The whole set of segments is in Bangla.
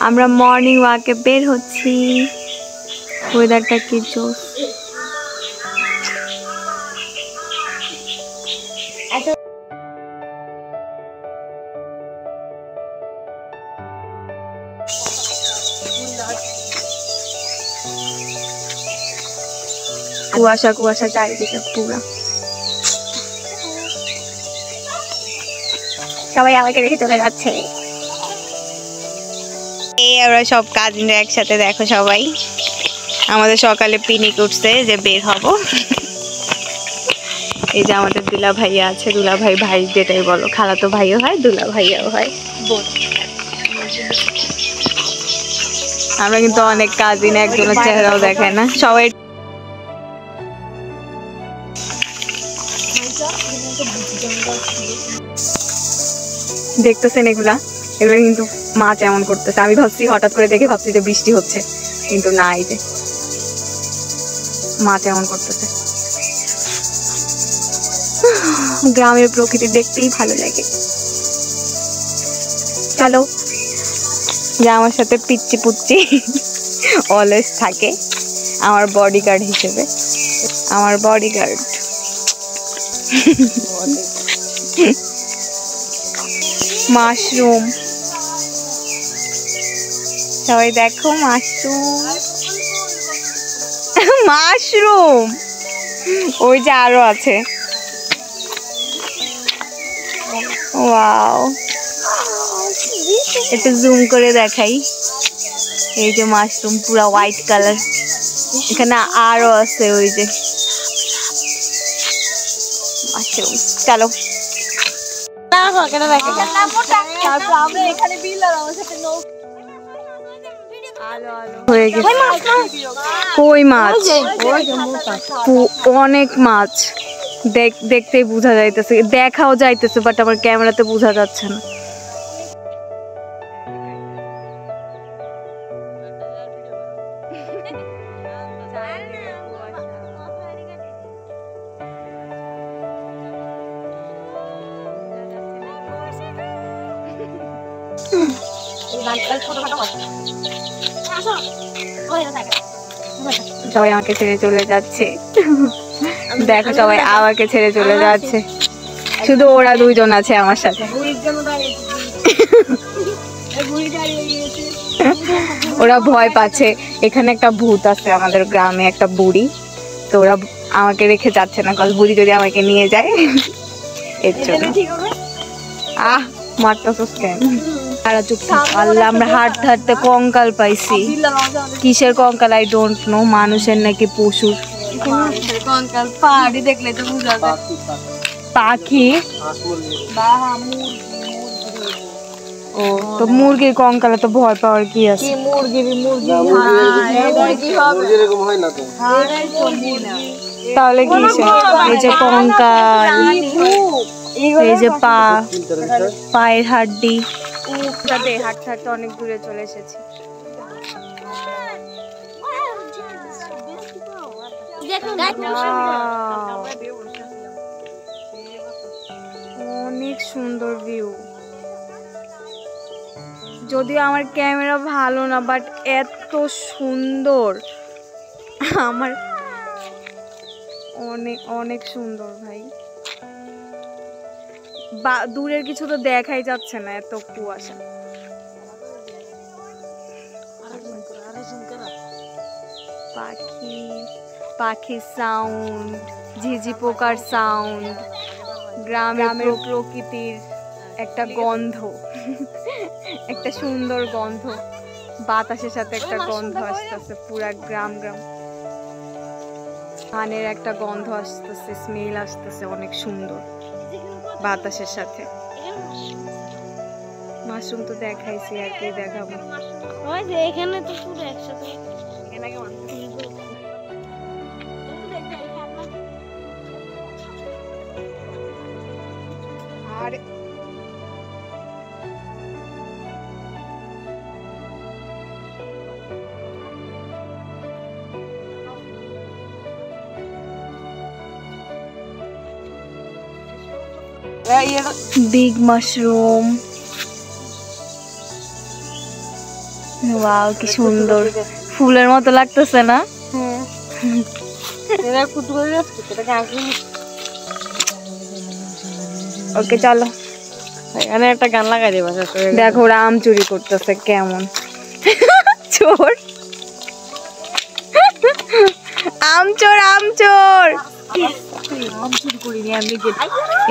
আমরা মর্নিং ওয়াকে বের হচ্ছি। ওয়েদারটা কি জোস। কুয়াশা কুয়াশা চারিদিকে পুরা। সবাই আমাকে রেখে চলে যাচ্ছে। এই আমরা সব কাজিনরা একসাথে, দেখো সবাই আমাদের সকালে পিকনিক উঠছে যে বের হব। এই যে আমাদের দুলা ভাইয়া আছে, দুলা ভাই ভাই যেটাই বলো, খালাতো ভাইও হয় দুলা ভাইয়াও হয় বোন। আমরা কিন্তু অনেক কাজিন, একজনের চেহারাও দেখায় না সবাই। দেখতেছেন এগুলা, এগুলো কিন্তু মাছ এমন করতেছে। আমি ভাবছি, হঠাৎ করে দেখে ভাবছি যে বৃষ্টি হচ্ছে, কিন্তু না, এই যে মাছ এমন করতেছে। গ্রামের প্রকৃতি দেখতেই ভালো লাগে। চলো, যে আমার সাথে পিচ্চি পুচ্চি অলওয়েজ থাকে আমার বডিগার্ড হিসেবে, আমার বডিগার্ড। মাশরুম, সবাই দেখো মাশরুম। মাশরুম ওই যে আরো আছে। ওয়াও, একটু জুম করে দেখাই। এই যে মাশরুম পুরা হোয়াইট কালার, এখানে আরো আছে ওই যে মাশরুম। চলো কই মাছ, অনেক মাছ দেখতেই বোঝা যাইতেছে, দেখাও যাইতেছে, বাট আমার ক্যামেরাতে বোঝা যাচ্ছে না। সবাই আমাকে ছেড়ে চলে যাচ্ছে, দেখো সবাই আমাকে ছেড়ে চলে যাচ্ছে, শুধু ওরা দুইজন আছে আমার সাথে। ওরা ভয় পাচ্ছে, এখানে একটা ভূত আছে আমাদের গ্রামে, একটা বুড়ি, তো ওরা আমাকে রেখে যাচ্ছে না, কারণ বুড়ি যদি আমাকে নিয়ে যায় এর জন্য। আহ মারতেছস কেন? আল্লাহ, আমরা হাঁটতে হাঁটতে কঙ্কাল পাইছি। কিসের কঙ্কাল আই ডোন্ট নো, মানুষের নাকি পশুর কঙ্কাল। পাহাড়ি দেখলে তো বুঝা যায়। পাখি, ও তো মুরগির কঙ্কালে তো ভয় পাওয়ার কি আছে? তাহলে কি? এই যে কঙ্কাল, এই যে পা, পায়ের হাড্ডি। হাঁটতে হাঁটতে অনেক দূরে চলে এসেছি। অনেক সুন্দর ভিউ, যদিও আমার ক্যামেরা ভালো না, বাট এত সুন্দর, আমার অনেক অনেক সুন্দর ভাই। দূরের কিছু তো দেখাই যাচ্ছে না, এত কুয়াশা। পাখি, পাখির সাউন্ড, ঝিঝি পোকার সাউন্ড, গ্রামের প্রকৃতির একটা গন্ধ, একটা সুন্দর গন্ধ, বাতাসের সাথে একটা গন্ধ আসতেছে, পুরা গ্রাম গ্রাম ধানের একটা গন্ধ আসতেছে, স্মেল আসতেছে, অনেক সুন্দর বাতাসের সাথে। মাশরুম তো দেখাইছি, আর কি দেখাবো? ওই যে এখানে তো পুরো একসাথে, এখানে কেমন আর big mushroom, ওয়াও কি সুন্দর, ফুলের মতো লাগতেছে না? ওকে চলো, এখানে একটা গান লাগাই দেবা। দেখো ওরা আম চুরি করতেছে, কেমন চোর, আম চোর, আম চোর।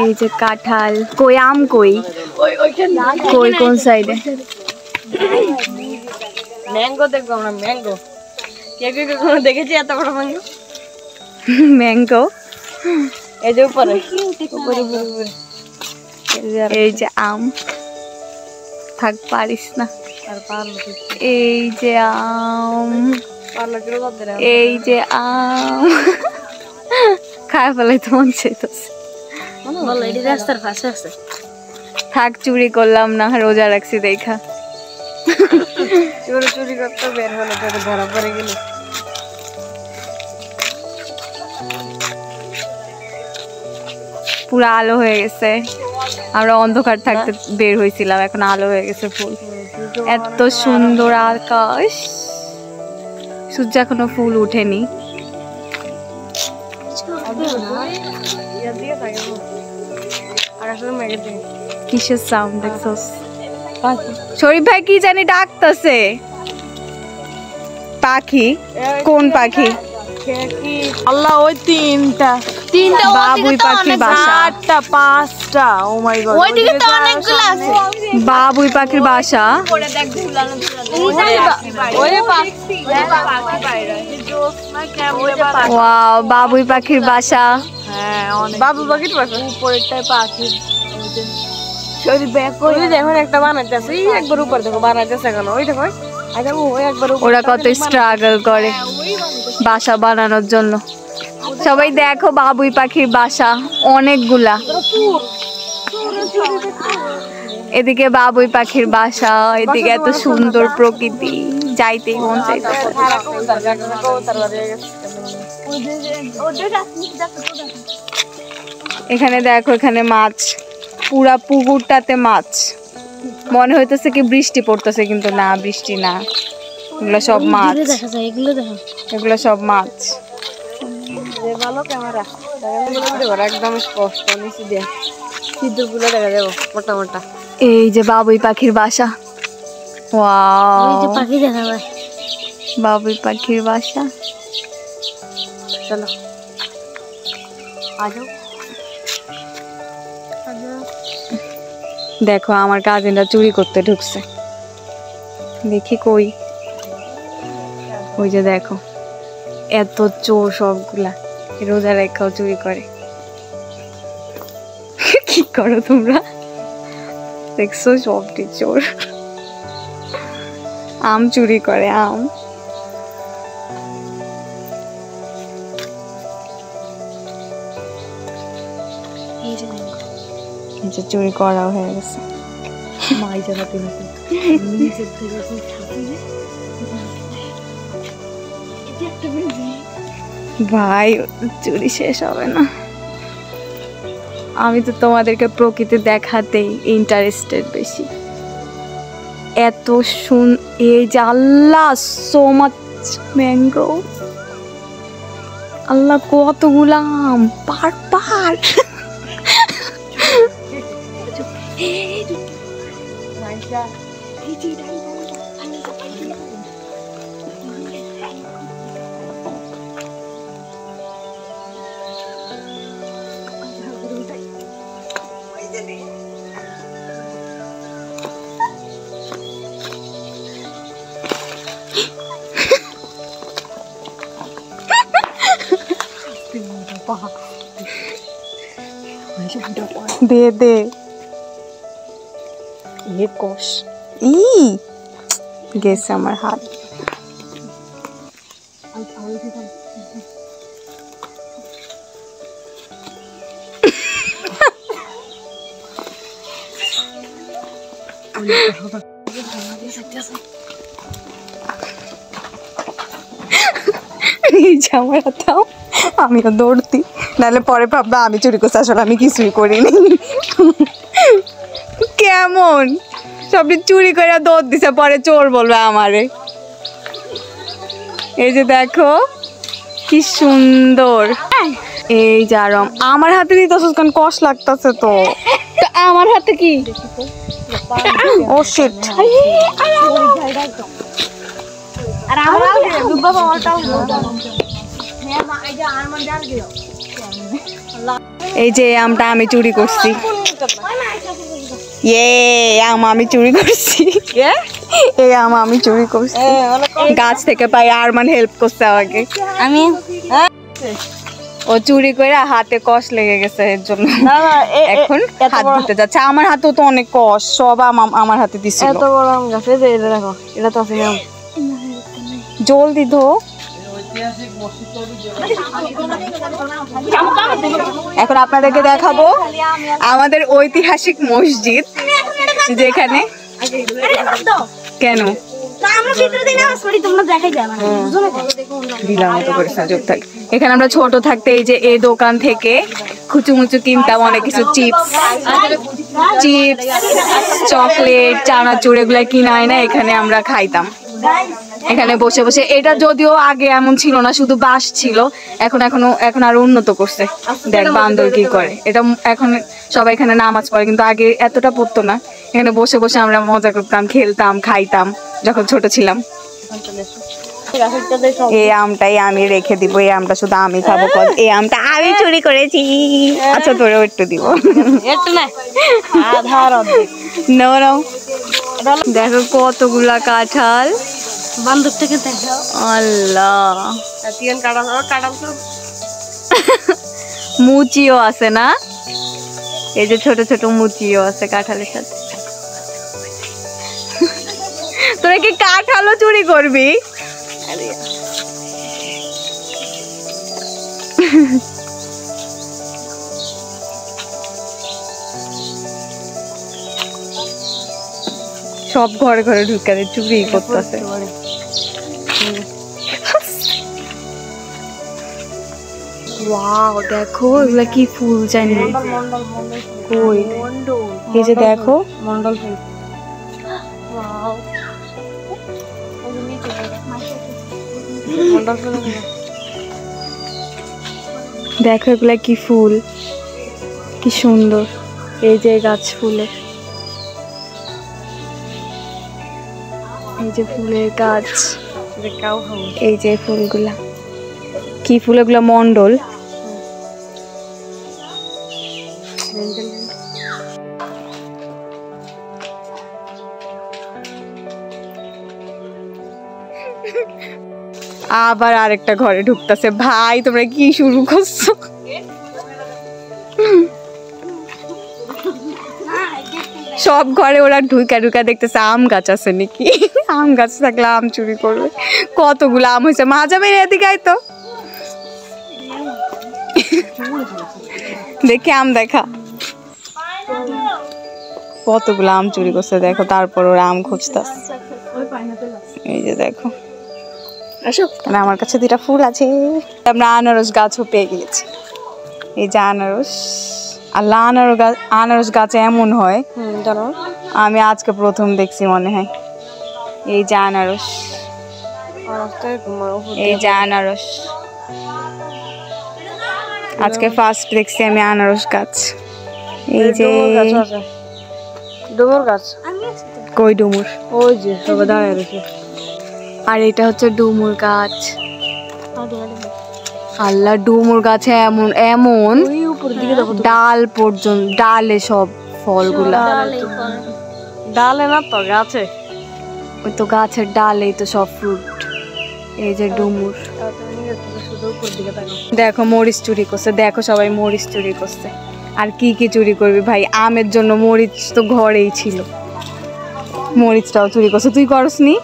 এই যে কাঁঠাল, কই আম কই, কই কোন সাইডে? ম্যাঙ্গো দেখবো আমরা, ম্যাঙ্গো কে কে কখনো দেখেছি এত বড় ম্যাঙ্গো? ম্যাঙ্গো এই যে উপরে উপরে উপরে। এই যে আম, থাক পারিস না। আর পারলো এই যে আম, কিলো কত দেয়? এই যে আম, খায় ফেলাই তো মন চাইতেছে। বলো এটি রাস্তার পাশে আছে। থাক চুরি করলাম না, রোজা রাখছি দেখা। চুরি চুরি করতে বের হলো তো ধরা পড়ে গেল। পুরো আলো হয়ে গেছে, আমরা অন্ধকার থাকতে বের হয়েছিলাম, এখন আলো হয়ে গেছে ফুল। এত সুন্দর আকাশ, সূর্য এখনো ফুল উঠেনি। কিসের সাউন্ড দেখছস? শরীফ ভাই কি জানি ডাকতেছে, পাখি। কোন পাখি? আল্লাহ ওই তিনটা বাবুই পাখির বাসা, চারটা পাঁচটা। ও মাই গড, ওইদিকে তো অনেকগুলো আছে। বাবুই পাখির বাসা। ওরে ওয়াও, বাবুই পাখির বাসা। হ্যাঁ অনেক বাবু পাখির বাসা। উপরেরটাই পাখি। দেখো একটা বানাইতেছে, একবার উপর দেখো বানাইতেছে এখন। ওই দেখো ওই একবার ওরা কত স্ট্রাগল করে বাসা বানানোর জন্য। সবাই দেখো বাবুই পাখির বাসা অনেকগুলা, এদিকে বাবুই পাখির বাসা, এদিকে এত সুন্দর প্রকৃতি, যাইতেই মন চাইতেছে। এখানে দেখো, এখানে মাছ, পুরা পুকুরটাতে মাছ। মনে হইতেছে কি বৃষ্টি পড়তেছে, কিন্তু না, বৃষ্টি না, এগুলো সব মাছ, এগুলো সব মাছ। ভালো ক্যামেরা একদম স্পষ্ট নিচে দিয়ে সিদ্ধগুলো দেখা যাবো মোটা মোটা। এই যে বাবুই পাখির বাসা, ওয়াও, পাখি দেখা যায়, বাবুই পাখির বাসা। চলো আজো। দেখো আমার কাজিনরা চুরি করতে ঢুকছে, দেখি কই। ওই যে দেখো, এত চোর সবগুলা, রোজা রেখাও চুরি করে। কি করো তোমরা? দেখছো সবটি চোর, আম চুরি করে, আম। চুরি করাও হয়ে গেছে। ভাই চুরি শেষ হবে না। আমি তো তোমাদেরকে প্রকৃতি দেখাতেই ইন্টারেস্টেড বেশি। এত এই যে আল্লাহ, সো মাচ ম্যাঙ্গো, আল্লাহ কতগুলা আম, পার পার। দে দে, কষ গেছে আমার হাত। আমিও দৌড়তি, নাহলে পরে ভাববা আমি চুরি করছি, আসলে আমি কিছুই করিনি। কেমন সবটি চুরি করে দৌড় দিছে, পরে চোর বলবে আমারে। এই যে দেখো কি সুন্দর। এই যে আরাম আমার হাতে দিতেছস কারণ কষ লাগতেছে তো আমার হাতে কি ও শিট আর আমরা বাবা আমারটাও এই যে আমটা আমি চুরি করছি ইয়ে আম আমি চুরি করছি এই আম আমি চুরি করছি গাছ থেকে পাই আরমান হেল্প করছে আমাকে আমি ও চুরি করে হাতে কষ লেগে গেছে এর জন্য এখন হাত ধুতে যাচ্ছে আমার হাতেও তো অনেক কষ সব আম আমার হাতে দিছিল এত বড় আম গাছে যে এটা দেখো এটা তো আছে আম জলদি ধো এখন আপনাদেরকে দেখাবো আমাদের ঐতিহাসিক মসজিদ যেখানে কেন দিলাম মতো করে সুযোগ থাকে এখানে আমরা ছোট থাকতে এই যে এই দোকান থেকে খুচুমুচু কিনতাম অনেক কিছু চিপস চকলেট চানাচুর এগুলা কিনা হয় না এখানে আমরা খাইতাম এখানে বসে বসে এটা যদিও আগে এমন ছিল না শুধু বাঁশ ছিল এখন আরো উন্নত করছে দেখ বান্দর কি করে এটা এখন সবাই এখানে নামাজ পড়ে কিন্তু আগে এতটা পড়তো না এখানে বসে বসে আমরা মজা করতাম খেলতাম খাইতাম যখন ছোট ছিলাম এই আমটাই আমি রেখে দিব এই আমটা শুধু আমি খাবো এই আমটা আমি চুরি করেছি আচ্ছা তোরেও একটু দিব নাও দেখো কতগুলা কাঁঠাল বান্দর থেকে দেখো আল্লাহ মুচিও আছে না এই যে ছোট ছোট মুচিও আছে কাঁঠালের সাথে তোরা কি কাঁঠালও চুরি করবি সব ঘরে ঘরে ঢুকে চুরি করতেছে ওয়াও দেখো এগুলা কি ফুল জানি কই এই যে দেখো মন্ডল ফুল মন্ডল ফুল দেখো এগুলা কি ফুল কি সুন্দর এই যে গাছ ফুলের এই যে ফুলের গাছ এই যে ফুলগুলা কি ফুল এগুলা মন্ডল আবার আরেকটা ঘরে ঢুকতেছে ভাই তোমরা কি শুরু করছো সব ঘরে ওরা ঢুকা ঢুকা দেখতেছে আম গাছ আছে নাকি আম গাছ থাকলে আম চুরি করবে কতগুলো আম হয়েছে মাজা বেরিয়ে এদিকে আয় তো দেখে আম দেখা কতগুলো আম চুরি করছে দেখো তারপর ওরা আম খুঁজতেছে এই যে দেখো আমার কাছে দুটা ফুল আছে আমরা আনারস গাছও পেয়ে গিয়েছি এই যে আনারস আর আনারস গাছে এমন হয় আমি আজকে প্রথম দেখছি মনে হয় এই যে আনারস এই যে আনারস আজকে ফার্স্ট দেখছি আমি আনারস গাছ এই যে ডুমুর গাছ কই ডুমুর ওই যে সবাই দাঁড়িয়ে রয়েছে আর এটা হচ্ছে ডুমুর গাছ আল্লাহ ডুমুর গাছে এমন এমন ডাল পর্যন্ত ডালে সব ফলগুলা ডালে না তো গাছে ওই তো গাছের ডালেই তো সব ফ্রুট এই যে ডুমুর দেখো মরিচ চুরি করছে দেখো সবাই মরিচ চুরি করছে আর কি কি চুরি করবি ভাই আমের জন্য মরিচ তো ঘরেই ছিল মরিচটাও চুরি করছে তুই করসনি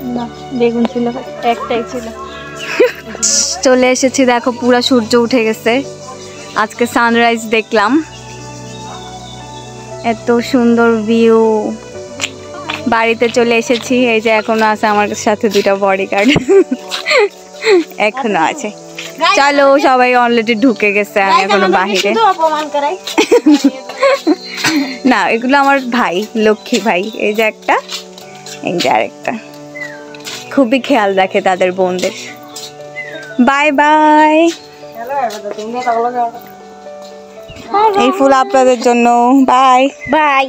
না বেগুন ছিল একটাই ছিল চলে এসেছি দেখো পুরা সূর্য উঠে গেছে আজকে সানরাইজ দেখলাম এত সুন্দর ভিউ বাড়িতে চলে এসেছি এই যে এখনো আছে আমার সাথে দুইটা বডিগার্ড এখনো আছে চলো সবাই অলরেডি ঢুকে গেছে আমি এখনো বাহিরে না এগুলো আমার ভাই লক্ষ্মী ভাই এই যে একটা এই যে আরেকটা খুবই খেয়াল রাখে তাদের বোনদের বাই বাই। এই ফুল আপনাদের জন্য। Bye bye.